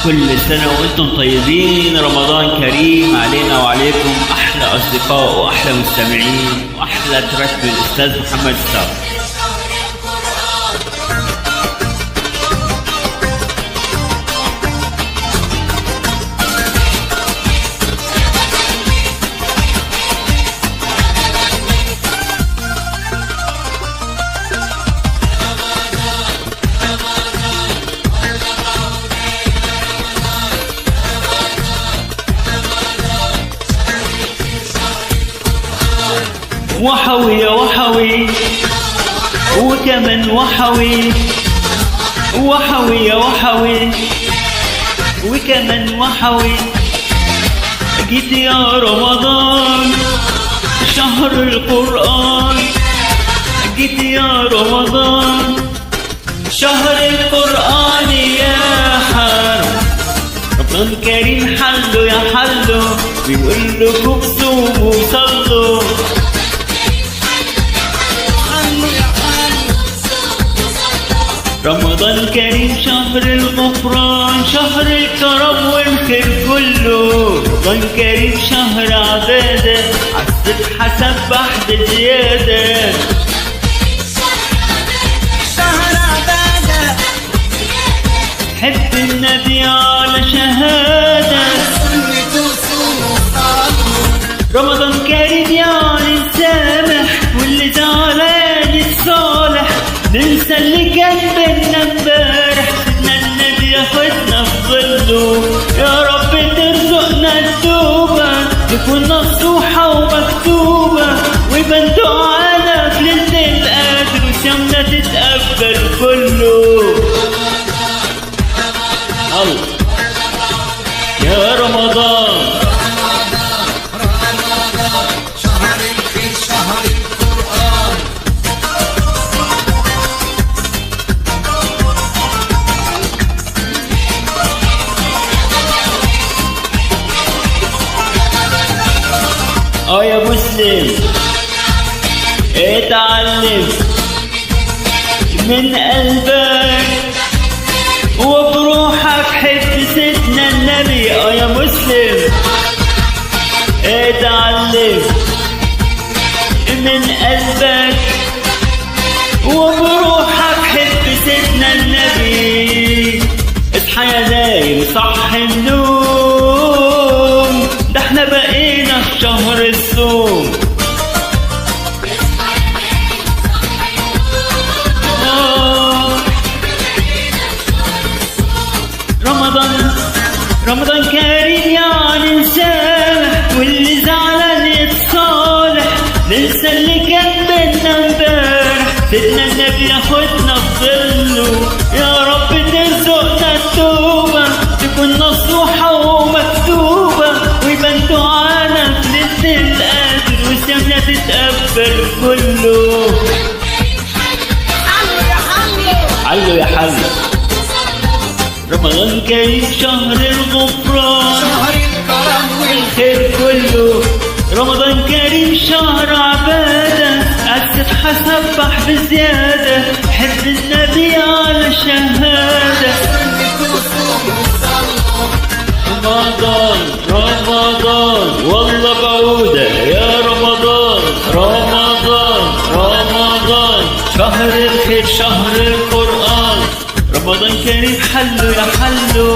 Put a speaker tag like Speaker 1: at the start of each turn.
Speaker 1: كل سنة وانتم طيبين. رمضان كريم علينا وعليكم. احلى اصدقاء واحلى مستمعين واحلى تراك من الاستاذ محمد السعد. وحوي يا وحوي وكمان وحوي، وحوي يا وحوي وكمان وحوي. جيت يا رمضان شهر القرآن، جيت يا رمضان شهر القرآن يا حرم. رمضان كريم حلو يا حلو، بيقول لكم صوموا وصلوا. رمضان كريم شهر الغفران، شهر الكرم والخير كله. رمضان كريم شهر عبادة، عالصبح سبح بزيادة.
Speaker 2: شهر عبادة
Speaker 1: حب النبي على شهادة. رمضان كريم يعني نسامح واللي زعلان يتصالح، ننسى اللي كان بينا امبارح. سيدنا النبي ياخدنا في ظله، يا رب ترزقنا التوبة، تكون نصوحة ومكتوبة، ويبان دعانا في ليلة القدر، وصيامنا تتقبل كله. الله يا رمضان،
Speaker 2: شهر الخير شهر القرآن.
Speaker 1: يا مسلم اتعلم من قلبك وبروحك، حب سيدنا النبي. يا مسلم اتعلم من قلبك وبروحك، حب سيدنا النبي. اصحى يا نايم صح النوم، ده احنا بقينا في شهر الصوم. رمضان كريم يعني نسامح واللي زعلان يتصالح، ننسى اللي كان بينا امبارح. سيدنا النبي ياخدنا في ظله، يا رب ترزقنا التوبة، تكون نصوحة ومكتوبة، ويبان دعانا في ليلة القدر، وصيامنا تتقبل كله. علو يا حلو. رمضان كريم شهر الغفران،
Speaker 2: شهر الكرم
Speaker 1: والخير كله. رمضان كريم شهر عبادة، عالصبح سبح بزيادة، حب النبي على شهادة. رمضان رمضان والله بعودة يا رمضان. رمضان رمضان شهر الخير شهر القرآن. رمضان كريم حلو يا حلو.